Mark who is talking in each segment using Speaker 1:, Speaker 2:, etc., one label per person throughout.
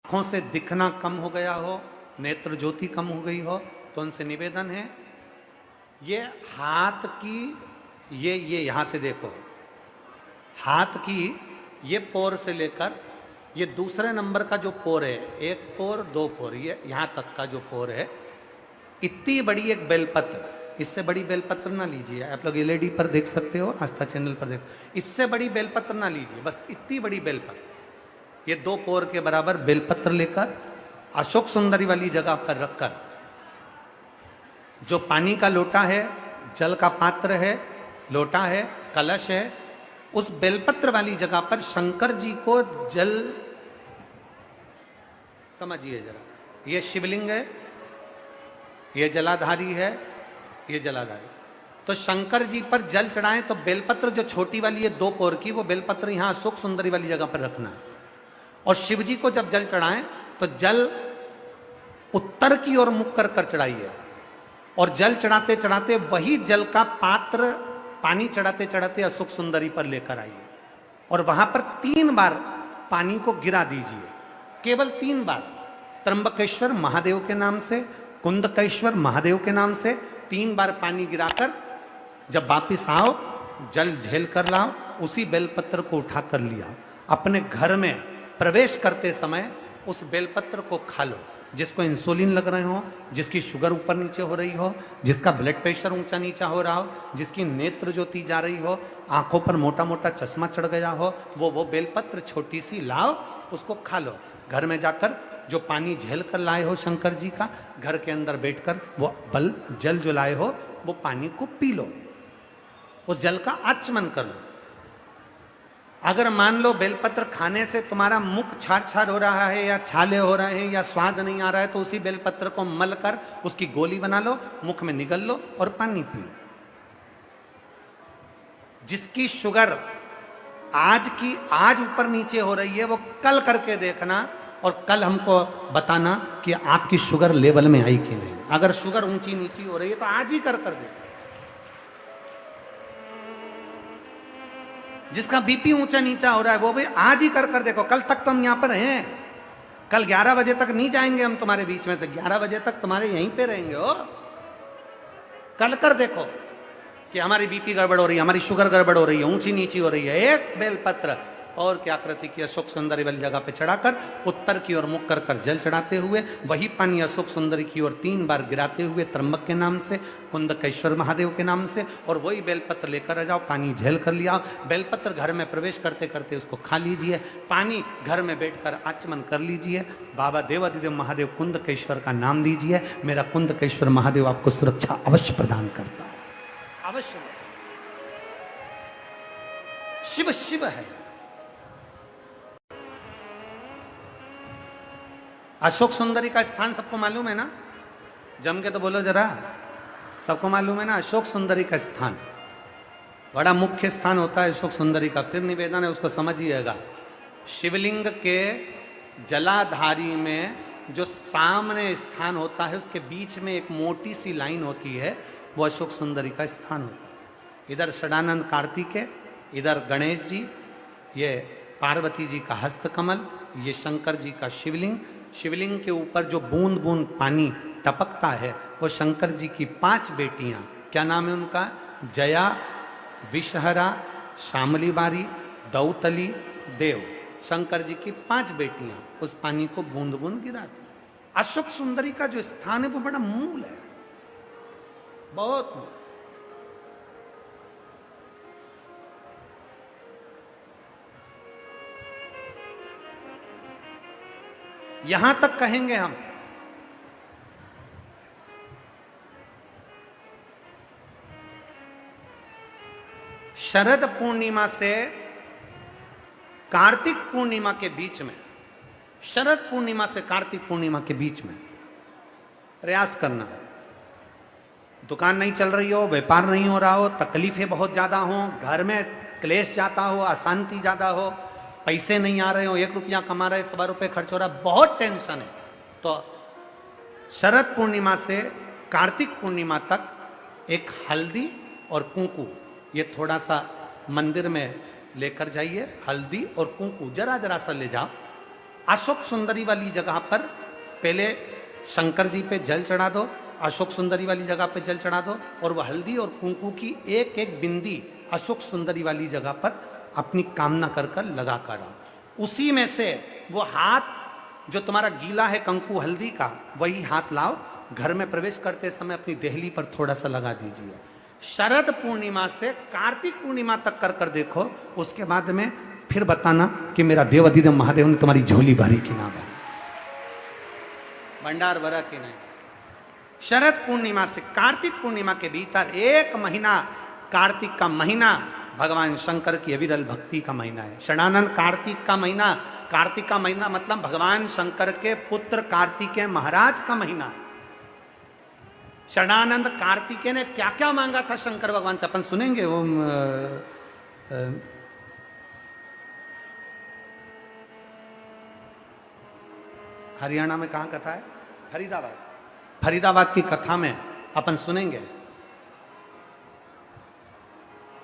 Speaker 1: आंखों से दिखना कम हो गया हो, नेत्र ज्योति कम हो गई हो, तो उनसे निवेदन है ये हाथ की ये यहां से देखो, हाथ की ये पोर से लेकर ये दूसरे नंबर का जो पोर है, एक पोर दो पोर, ये यहां तक का जो पोर है, इतनी बड़ी एक बेलपत्र, इससे बड़ी बेलपत्र ना लीजिए। आप लोग एलईडी पर देख सकते हो, आस्था चैनल पर देख, इससे बड़ी बेलपत्र ना लीजिए, बस इतनी बड़ी बेलपत्र, ये 2 पोर के बराबर बेलपत्र लेकर अशोक सुंदरी वाली जगह पर रखकर, जो पानी का लोटा है, जल का पात्र है, लोटा है, कलश है, उस बेलपत्र वाली जगह पर शंकर जी को जल, समझिए जरा, ये शिवलिंग है, ये जलाधारी है, ये जलाधारी, तो शंकर जी पर जल चढ़ाएं तो बेलपत्र जो छोटी वाली है 2 पोर की, वो बेलपत्र यहां अशोक सुंदरी वाली जगह पर रखना है। और शिव जी को जब जल चढ़ाएं तो जल उत्तर की ओर मुख कर कर चढ़ाइए, और जल चढ़ाते चढ़ाते वही जल का पात्र पानी चढ़ाते चढ़ाते अशोक सुंदरी पर लेकर आइए, और वहां पर 3 बार पानी को गिरा दीजिए, केवल 3 बार, त्र्यंबकेश्वर महादेव के नाम से, कुंदकेश्वर महादेव के नाम से 3 बार पानी गिराकर जब वापिस आओ, जल झेल कर लाओ, उसी बेलपत्र को उठा कर लिया, अपने घर में प्रवेश करते समय उस बेलपत्र को खा लो। जिसको इंसुलिन लग रहे हो, जिसकी शुगर ऊपर नीचे हो रही हो, जिसका ब्लड प्रेशर ऊंचा नीचा हो रहा हो, जिसकी नेत्र ज्योति जा रही हो, आंखों पर मोटा मोटा चश्मा चढ़ गया हो, वो बेलपत्र छोटी सी लाओ, उसको खा लो। घर में जाकर जो पानी झेल कर लाए हो शंकर जी का, घर के अंदर बैठकर वो जल जो लाए हो वो पानी को पी लो, उस जल का आचमन कर लो। अगर मान लो बेलपत्र खाने से तुम्हारा मुख छार छार हो रहा है, या छाले हो रहे हैं, या स्वाद नहीं आ रहा है, तो उसी बेलपत्र को मल कर उसकी गोली बना लो, मुख में निगल लो और पानी पी लो। जिसकी शुगर आज ऊपर नीचे हो रही है, वो कल करके देखना, और कल हमको बताना कि आपकी शुगर लेवल में आई कि नहीं। अगर शुगर ऊंची नीची हो रही है तो आज ही कर देखो। जिसका बीपी ऊंचा नीचा हो रहा है वो भी आज ही कर देखो। कल तक तो हम यहां पर हैं, कल 11 बजे तक नहीं जाएंगे हम तुम्हारे बीच में से, 11 बजे तक तुम्हारे यहीं पे रहेंगे हो। कल कर देखो कि हमारी बीपी गड़बड़ हो रही है, हमारी शुगर गड़बड़ हो रही है, ऊंची नीची हो रही है। एक बेलपत्र और क्या आकृति की अशोक सुंदरी वाली जगह पे चढ़ाकर उत्तर की ओर मुख कर कर जल चढ़ाते हुए वही पानी अशोक सुंदरी की ओर 3 बार गिराते हुए त्र्यंबक के नाम से, कुंदकेश्वर महादेव के नाम से, और वही बेलपत्र लेकर आ जाओ, पानी झेल कर लिया। बेलपत्र घर में प्रवेश करते करते उसको खा लीजिए, पानी घर में बैठकर आचमन कर लीजिए, बाबा देवादिदेव महादेव कुंदकेश्वर का नाम लीजिए। मेरा कुंदकेश्वर महादेव आपको सुरक्षा अवश्य प्रदान करता है, अवश्य। शिव शिव है। अशोक सुंदरी का स्थान सबको मालूम है ना? जम के तो बोलो जरा, सबको मालूम है ना? अशोक सुंदरी का स्थान बड़ा मुख्य स्थान होता है अशोक सुंदरी का। फिर निवेदन है, उसको समझिएगा। शिवलिंग के जलाधारी में जो सामने स्थान होता है, उसके बीच में एक मोटी सी लाइन होती है, वो अशोक सुंदरी का स्थान होता है। इधर षडानंद कार्तिकेय, इधर गणेश जी, ये पार्वती जी का हस्तकमल, ये शंकर जी का शिवलिंग। शिवलिंग के ऊपर जो बूंद बूंद पानी टपकता है वो शंकर जी की 5 बेटियां, क्या नाम है उनका? जया, विषहरा, शामली बारी, दौतली, देव। शंकर जी की 5 बेटियां उस पानी को बूंद बूंद गिराती। अशोक सुंदरी का जो स्थान है वो बड़ा मूल है, बहुत मूल। यहां तक कहेंगे हम, शरद पूर्णिमा से कार्तिक पूर्णिमा के बीच में, शरद पूर्णिमा से कार्तिक पूर्णिमा के बीच में प्रयास करना। दुकान नहीं चल रही हो, व्यापार नहीं हो रहा हो, तकलीफें बहुत ज्यादा हो, घर में क्लेश जाता हो, अशांति ज्यादा हो, पैसे नहीं आ रहे हो, 1 रुपया कमा रहे, 100 रुपये खर्च हो रहा, बहुत टेंशन है, तो शरद पूर्णिमा से कार्तिक पूर्णिमा तक एक हल्दी और कुंकू, ये थोड़ा सा मंदिर में लेकर जाइए। हल्दी और कुंकू जरा जरा सा ले जाओ, अशोक सुंदरी वाली जगह पर पहले शंकर जी पे जल चढ़ा दो, अशोक सुंदरी वाली जगह पे जल चढ़ा दो, और वह हल्दी और कुंकू की एक एक बिंदी अशोक सुंदरी वाली जगह पर अपनी कामना कर कर लगा कर आओ। उसी में से वो हाथ जो तुम्हारा गीला है कंकु हल्दी का, वही हाथ लाओ, घर में प्रवेश करते समय अपनी देहली पर थोड़ा सा लगा दीजिए। शरद पूर्णिमा से कार्तिक पूर्णिमा तक कर कर देखो, उसके बाद में फिर बताना कि मेरा देवाधिदेव महादेव ने तुम्हारी झोली भरी कि ना भरी, भंडार भरा कि नहीं। शरद पूर्णिमा से कार्तिक पूर्णिमा के भीतर एक महीना, कार्तिक का महीना भगवान शंकर की अविरल भक्ति का महीना है। षडानंद कार्तिक का महीना, कार्तिक का महीना मतलब भगवान शंकर के पुत्र कार्तिकेय महाराज का महीना है। षडानंद कार्तिकेय ने क्या क्या मांगा था शंकर भगवान से, अपन सुनेंगे। वो हरियाणा में कहाँ कथा है? फरीदाबाद। फरीदाबाद की कथा में अपन सुनेंगे,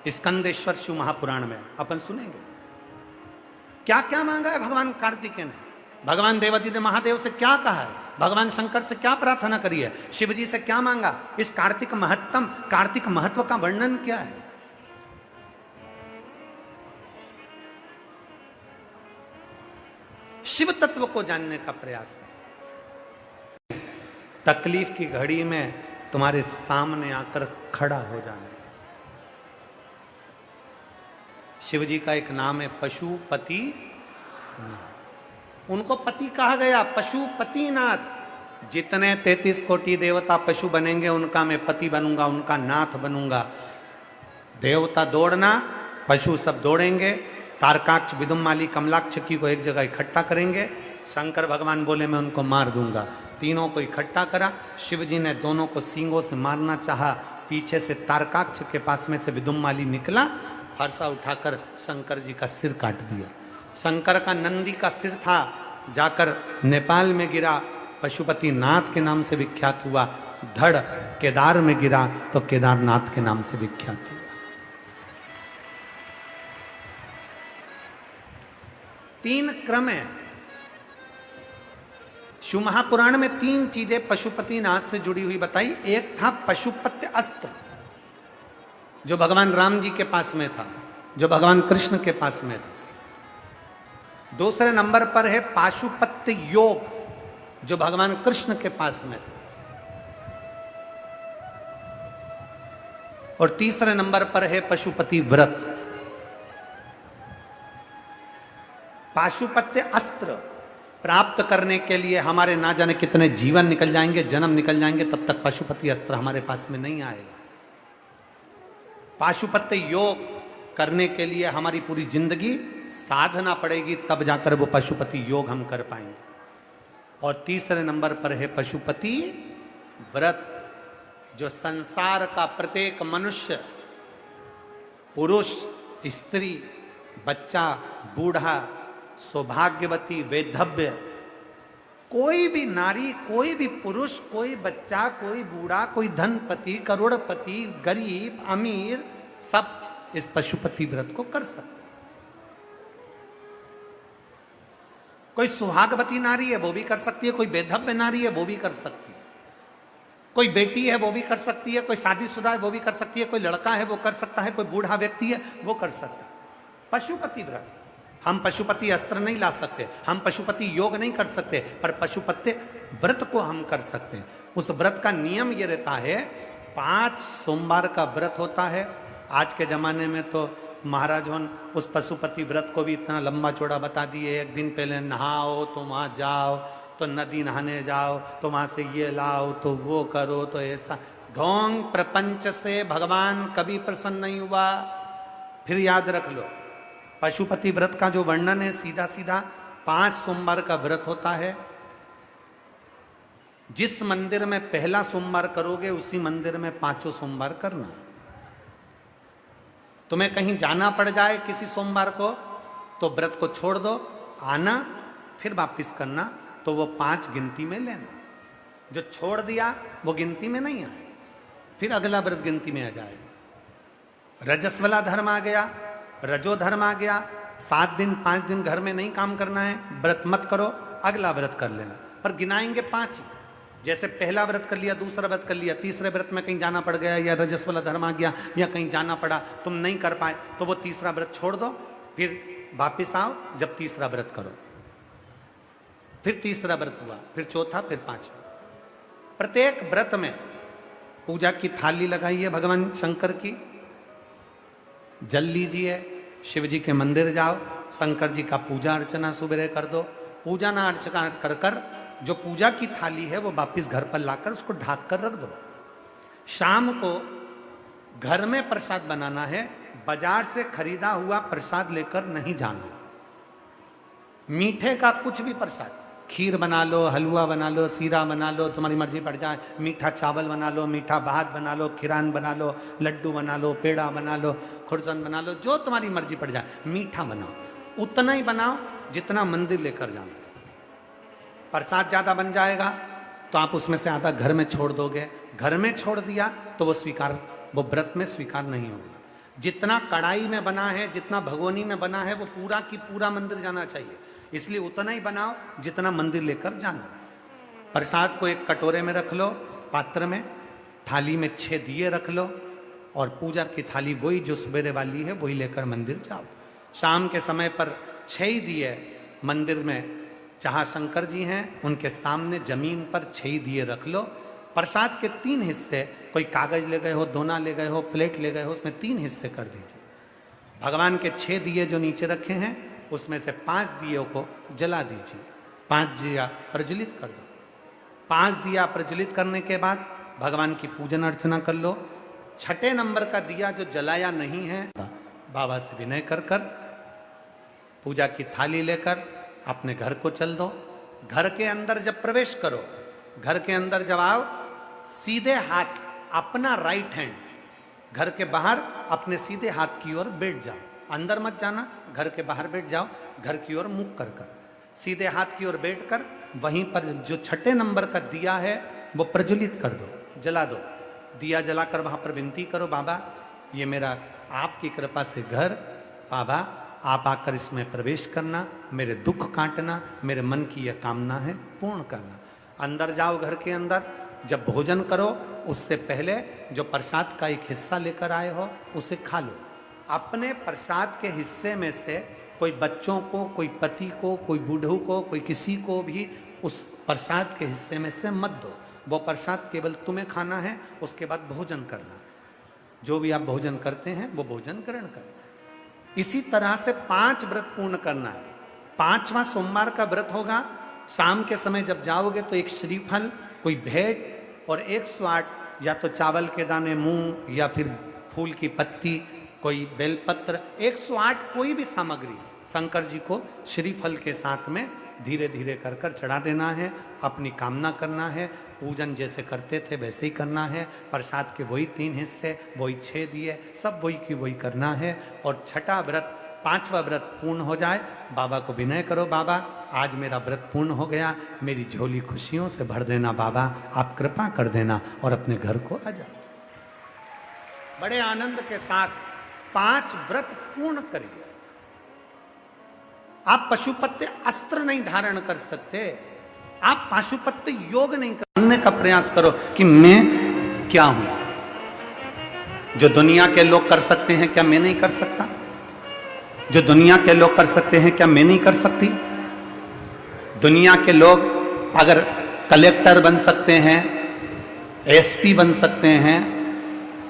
Speaker 1: स्कंदेश्वर शिव महापुराण में अपन सुनेंगे क्या क्या मांगा है भगवान कार्तिकेय ने, भगवान देवाधिदेव महादेव से क्या कहा है, भगवान शंकर से क्या प्रार्थना करी है, शिव जी से क्या मांगा, इस कार्तिक महत्तम, कार्तिक महत्व का वर्णन क्या है। शिव तत्व को जानने का प्रयास करें। तकलीफ की घड़ी में तुम्हारे सामने आकर खड़ा हो जाना। शिव जी का एक नाम है पशुपति, उनको पति कहा गया, पशुपतिनाथ। जितने 33 कोटि देवता पशु बनेंगे उनका मैं पति बनूंगा, उनका नाथ बनूंगा। देवता दौड़ना, पशु सब दौड़ेंगे। तारकाक्ष, विदुमाली, कमलाक्ष की को एक जगह इकट्ठा करेंगे। शंकर भगवान बोले मैं उनको मार दूंगा। तीनों को इकट्ठा करा। शिव जी ने दोनों को सींगों से मारना चाहा, पीछे से तारकाक्ष के पास में से विदुमाली निकला, फरसा उठाकर शंकर जी का सिर काट दिया। शंकर का नंदी का सिर था, जाकर नेपाल में गिरा, पशुपतिनाथ के नाम से विख्यात हुआ। धड़ केदार में गिरा तो केदारनाथ के नाम से विख्यात हुआ। तीन क्रम है शिव महापुराण में। तीन चीजें पशुपतिनाथ से जुड़ी हुई बताई। एक था पशुपत्य अस्त्र, जो भगवान राम जी के पास में था, जो भगवान कृष्ण के पास में था। दूसरे नंबर पर है पाशुपत्य योग, जो भगवान कृष्ण के पास में था। और तीसरे नंबर पर है पशुपति व्रत। पाशुपत्य अस्त्र प्राप्त करने के लिए हमारे ना जाने कितने जीवन निकल जाएंगे, जन्म निकल जाएंगे, तब तक पशुपति अस्त्र हमारे पास में नहीं आएगा। पाशुपत्य योग करने के लिए हमारी पूरी जिंदगी साधना पड़ेगी, तब जाकर वो पशुपति योग हम कर पाएंगे। और तीसरे नंबर पर है पशुपति व्रत, जो संसार का प्रत्येक मनुष्य, पुरुष, स्त्री, बच्चा, बूढ़ा, सौभाग्यवती, वैधव्य, कोई भी नारी, कोई भी पुरुष, कोई बच्चा, कोई बूढ़ा, कोई धनपति, करोड़पति, गरीब, अमीर, सब इस पशुपति व्रत को कर सकते। कोई सुहागवती नारी है वो भी कर सकती है, कोई वैधव्य नारी है वो भी कर सकती है, कोई बेटी है वो भी कर सकती है, कोई शादीशुदा है वो भी कर सकती है, कोई लड़का है वो कर सकता है, कोई बूढ़ा व्यक्ति है वो कर सकता है। पशुपति व्रत। हम पशुपति अस्त्र नहीं ला सकते, हम पशुपति योग नहीं कर सकते, पर पशुपति व्रत को हम कर सकते हैं। उस व्रत का नियम ये रहता है, 5 सोमवार का व्रत होता है। आज के जमाने में तो महाराज उस पशुपति व्रत को भी इतना लंबा चौड़ा बता दिए। एक दिन पहले नहाओ तो वहां जाओ, तो नदी नहाने जाओ, तो वहां से ये लाओ, तो वो करो, तो ऐसा ढोंग प्रपंच से भगवान कभी प्रसन्न नहीं हुआ। फिर याद रख लो, पशुपति व्रत का जो वर्णन है सीधा सीधा 5 सोमवार का व्रत होता है। जिस मंदिर में पहला सोमवार करोगे उसी मंदिर में 5 सोमवार करना। तुम्हें कहीं जाना पड़ जाए किसी सोमवार को तो व्रत को छोड़ दो, आना फिर वापिस करना, तो वो 5 गिनती में लेना। जो छोड़ दिया वो गिनती में नहीं आए, फिर अगला व्रत गिनती में आ जाएगा। रजस्वला धर्म आ गया, रजो धर्म आ गया, 7 दिन 5 दिन घर में नहीं काम करना है, व्रत मत करो, अगला व्रत कर लेना, पर गिनाएंगे 5 ही। जैसे पहला व्रत कर लिया, दूसरा व्रत कर लिया, तीसरे व्रत में कहीं जाना पड़ गया या रजस वाला धर्म आ गया या कहीं जाना पड़ा, तुम नहीं कर पाए, तो वो तीसरा व्रत छोड़ दो, फिर वापिस आओ, जब तीसरा व्रत करो, फिर तीसरा व्रत हुआ, फिर चौथा, फिर 5वां। प्रत्येक व्रत में पूजा की थाली लगाइए भगवान शंकर की, जल लीजिए, शिव जी के मंदिर जाओ, शंकर जी का पूजा अर्चना सुबह कर दो। पूजा ना अर्चना कर कर जो पूजा की थाली है वो वापिस घर पर लाकर उसको ढाक कर रख दो। शाम को घर में प्रसाद बनाना है, बाजार से खरीदा हुआ प्रसाद लेकर नहीं जाना। मीठे का कुछ भी प्रसाद, खीर बना लो, हलवा बना लो, सीरा बना लो, तुम्हारी मर्जी पड़ जाए, मीठा चावल बना लो, मीठा भात बना लो, खीरान बना लो, लड्डू बना लो, पेड़ा बना लो, खुरसन बना लो, जो तुम्हारी मर्जी पड़ जाए, मीठा बनाओ। उतना ही बनाओ जितना मंदिर लेकर जाना। प्रसाद ज्यादा बन जाएगा तो आप उसमें से आधा घर में छोड़ दोगे, घर में छोड़ दिया तो वो व्रत में स्वीकार नहीं होगा। जितना कढ़ाई में बना है, जितना भगोनी में बना है, वो पूरा की पूरा मंदिर जाना चाहिए, इसलिए उतना ही बनाओ जितना मंदिर लेकर जाना है। प्रसाद को एक कटोरे में रख लो, पात्र में, थाली में 6 दिए रख लो, और पूजा की थाली वही जो सवेरे वाली है वही लेकर मंदिर जाओ। शाम के समय पर 6 ही दिए मंदिर में, जहां शंकर जी हैं उनके सामने जमीन पर 6 दिए रख लो। प्रसाद के 3 हिस्से, कोई कागज ले गए हो, दोना ले गए हो, प्लेट ले गए हो, उसमें 3 हिस्से कर दीजिए। भगवान के 6 दिए जो नीचे रखे हैं उसमें से 5 दियों को जला दीजिए, 5 दिया प्रज्वलित कर दो। 5 दिया प्रज्वलित करने के बाद भगवान की पूजन अर्चना कर लो। 6ठे नंबर का दिया जो जलाया नहीं है, बाबा से विनय कर कर पूजा की थाली लेकर अपने घर को चल दो। घर के अंदर जब प्रवेश करो, घर के अंदर जब आओ, सीधे हाथ अपना राइट हैंड घर के बाहर अपने सीधे हाथ की ओर बैठ जाओ, अंदर मत जाना, घर के बाहर बैठ जाओ, घर की ओर मुख कर कर सीधे हाथ की ओर बैठकर वहीं पर जो 6ठे नंबर का दिया है वो प्रज्वलित कर दो, जला दो। दिया जलाकर वहां पर विनती करो, बाबा ये मेरा आपकी कृपा से घर, बाबा आप आकर इसमें प्रवेश करना, मेरे दुख काटना, मेरे मन की यह कामना है पूर्ण करना। अंदर जाओ, घर के अंदर जब भोजन करो उससे पहले जो प्रसाद का एक हिस्सा लेकर आए हो उसे खा लो। अपने प्रसाद के हिस्से में से कोई बच्चों को, कोई पति को, कोई बूढ़ों को, कोई किसी को भी उस प्रसाद के हिस्से में से मत दो। वो प्रसाद केवल तुम्हें खाना है, उसके बाद भोजन करना। जो भी आप भोजन करते हैं वो भोजन ग्रहण करें। इसी तरह से 5 व्रत पूर्ण करना है। 5वां सोमवार का व्रत होगा। शाम के समय जब जाओगे तो एक श्रीफल, कोई भेंट और 108 या तो चावल के दाने, मूंग या फिर फूल की पत्ती, कोई बेलपत्र, 108 कोई भी सामग्री शंकर जी को श्रीफल के साथ में धीरे धीरे कर कर चढ़ा देना है। अपनी कामना करना है। पूजन जैसे करते थे वैसे ही करना है। प्रसाद के वही 3 हिस्से, वही 6 दिए, सब वही की वही करना है। और 6ठा व्रत, 5वां व्रत पूर्ण हो जाए, बाबा को विनय करो, बाबा आज मेरा व्रत पूर्ण हो गया, मेरी झोली खुशियों से भर देना, बाबा आप कृपा कर देना, और अपने घर को आ जाओ। बड़े आनंद के साथ 5 व्रत पूर्ण करिए। आप पशुपत्य अस्त्र नहीं धारण कर सकते, आप पशुपत्य योग नहीं करने का प्रयास करो कि मैं क्या हूं। जो दुनिया के लोग कर सकते हैं क्या मैं नहीं कर सकता? जो दुनिया के लोग कर सकते हैं क्या मैं नहीं कर सकती? दुनिया के लोग अगर कलेक्टर बन सकते हैं, एसपी बन सकते हैं,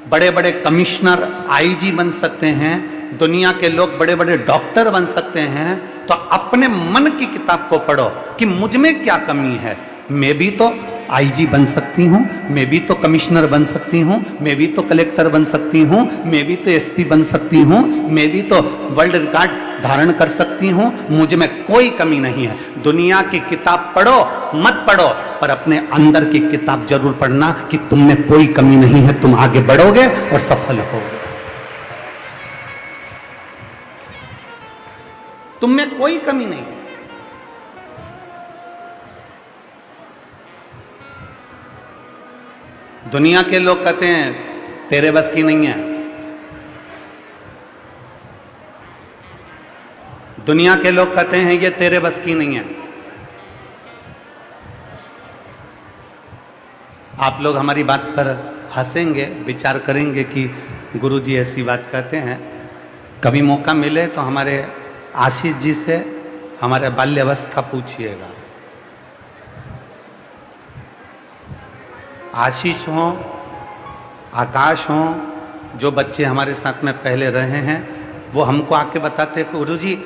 Speaker 1: बड़े बड़े कमिश्नर, आईजी बन सकते हैं, दुनिया के लोग बड़े बड़े डॉक्टर बन सकते हैं, तो अपने मन की किताब को पढ़ो कि मुझ में क्या कमी है। मैं भी तो आईजी बन सकती हूँ, मैं भी तो कमिश्नर बन सकती हूँ, मैं भी तो कलेक्टर बन सकती हूँ, मैं भी तो एसपी बन सकती हूँ, मैं भी तो वर्ल्ड रिकॉर्ड धारण कर सकती हूँ, मुझ में कोई कमी नहीं है। दुनिया की किताब पढ़ो मत पढ़ो, पर अपने अंदर की किताब जरूर पढ़ना कि तुम में कोई कमी नहीं है, तुम आगे बढ़ोगे और सफल होगे। तुम में कोई कमी नहीं है। दुनिया के लोग कहते हैं तेरे बस की नहीं है, दुनिया के लोग कहते हैं ये तेरे बस की नहीं है। आप लोग हमारी बात पर हंसेंगे, विचार करेंगे कि गुरुजी ऐसी बात कहते हैं। कभी मौका मिले तो हमारे आशीष जी से हमारे बाल्यावस्था पूछिएगा। आशीष हो, आकाश हो, जो बच्चे हमारे साथ में पहले रहे हैं, वो हमको आके बताते हैं गुरुजी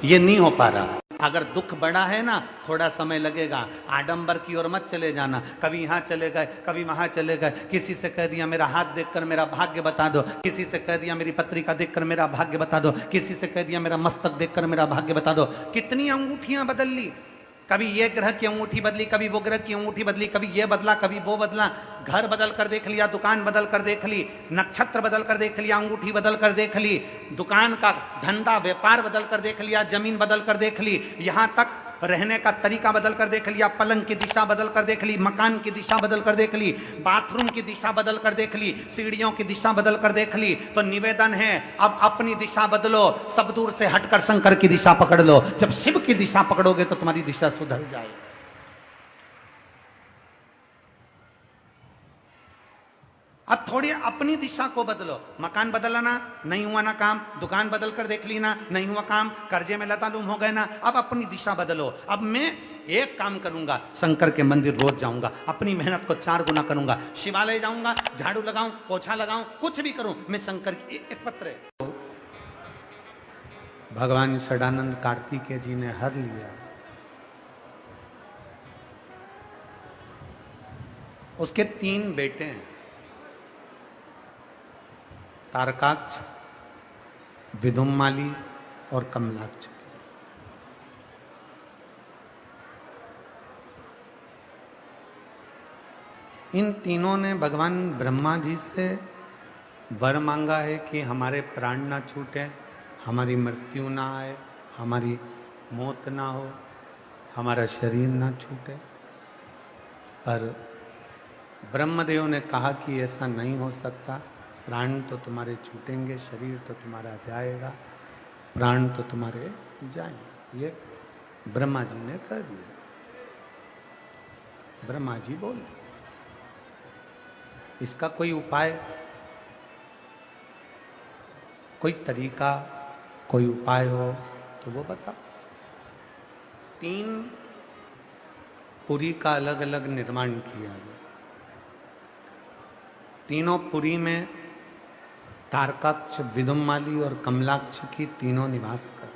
Speaker 1: ये नहीं हो पा रहा। अगर दुख बड़ा है ना, थोड़ा समय लगेगा, आडंबर की ओर मत चले जाना। कभी यहाँ चले गए, कभी वहां चले गए, किसी से कह दिया मेरा हाथ देखकर मेरा भाग्य बता दो, किसी से कह दिया मेरी पत्रिका देखकर मेरा भाग्य बता दो, किसी से कह दिया मेरा मस्तक देखकर मेरा भाग्य बता दो। कितनी अंगूठियां बदल ली, कभी ये ग्रह की अंगूठी बदली, कभी वो ग्रह की अंगूठी बदली, कभी ये बदला, कभी वो बदला। घर बदल कर देख लिया, दुकान बदल कर देख ली, नक्षत्र बदल कर देख लिया, अंगूठी बदल कर देख ली, दुकान का धंधा व्यापार बदल कर देख लिया, जमीन बदल कर देख ली, यहां तक रहने का तरीका बदल कर देख लिया, पलंग की दिशा बदल कर देख ली, मकान की दिशा बदल कर देख ली, बाथरूम की दिशा बदल कर देख ली, सीढ़ियों की दिशा बदल कर देख ली। तो निवेदन है अब अपनी दिशा बदलो, सब दूर से हटकर शंकर की दिशा पकड़ लो। जब शिव की दिशा पकड़ोगे तो तुम्हारी दिशा सुधर जाए। अब थोड़ी अपनी दिशा को बदलो। मकान बदलना नहीं हुआ ना काम, दुकान बदल कर देख ली ना, नहीं हुआ काम, कर्जे में लतालुम हो गए ना, अब अपनी दिशा बदलो। अब मैं एक काम करूंगा, शंकर के मंदिर रोज जाऊंगा, अपनी मेहनत को 4 गुना करूंगा, शिवालय जाऊंगा, झाड़ू लगाऊं, पोछा लगाऊं, कुछ भी करूं, मैं शंकर की एक पत्र है। भगवान षडानंद कार्तिकेय जी ने हर लिया। उसके 3 बेटे हैं, तारकाक्ष, विदुम्माली और कमलाक्ष। इन तीनों ने भगवान ब्रह्मा जी से वर मांगा है कि हमारे प्राण ना छूटे, हमारी मृत्यु ना आए, हमारी मौत ना हो, हमारा शरीर ना छूटे। पर ब्रह्मदेव ने कहा कि ऐसा नहीं हो सकता, प्राण तो तुम्हारे छूटेंगे, शरीर तो तुम्हारा जाएगा, प्राण तो तुम्हारे जाएंगे। ये ब्रह्मा जी ने कह दिया। ब्रह्मा जी बोले इसका कोई उपाय, कोई तरीका, कोई उपाय हो तो वो बताओ। 3 पुरी का अलग अलग निर्माण किया गया। तीनों पुरी में तारकाक्ष, विदुम्माली और कमलाक्ष की तीनों निवास कर।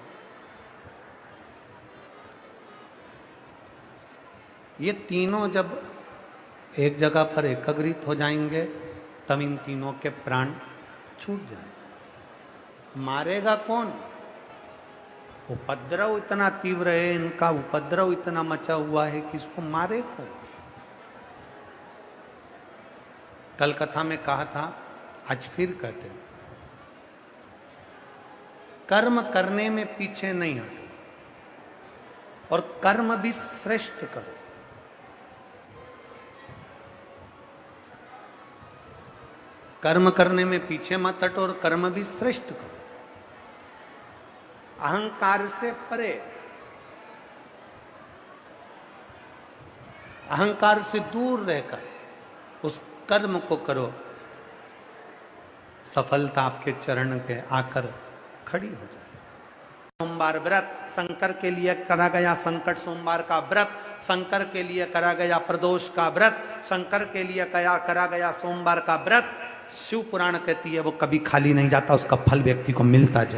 Speaker 1: ये तीनों जब एक जगह पर एकत्रित हो जाएंगे तब इन तीनों के प्राण छूट जाए। मारेगा कौन? उपद्रव इतना तीव्र है, इनका उपद्रव इतना मचा हुआ है कि इसको मारे कौन? कल कथा में कहा था, आज फिर कहते हैं, कर्म करने में पीछे नहीं हटो और कर्म भी श्रेष्ठ करो। कर्म करने में पीछे मत हटो और कर्म भी श्रेष्ठ करो। अहंकार से परे, अहंकार से दूर रहकर उस कर्म को करो, सफलता आपके चरण पे आकर खड़ी हो जाए। सोमवार व्रत शंकर के लिए करा गया, संकट सोमवार का व्रत शंकर के लिए करा गया, प्रदोष का व्रत शंकर के लिए करा गया, सोमवार का व्रत शिव पुराण कहती है वो कभी खाली नहीं जाता, उसका फल व्यक्ति को मिलता जाए।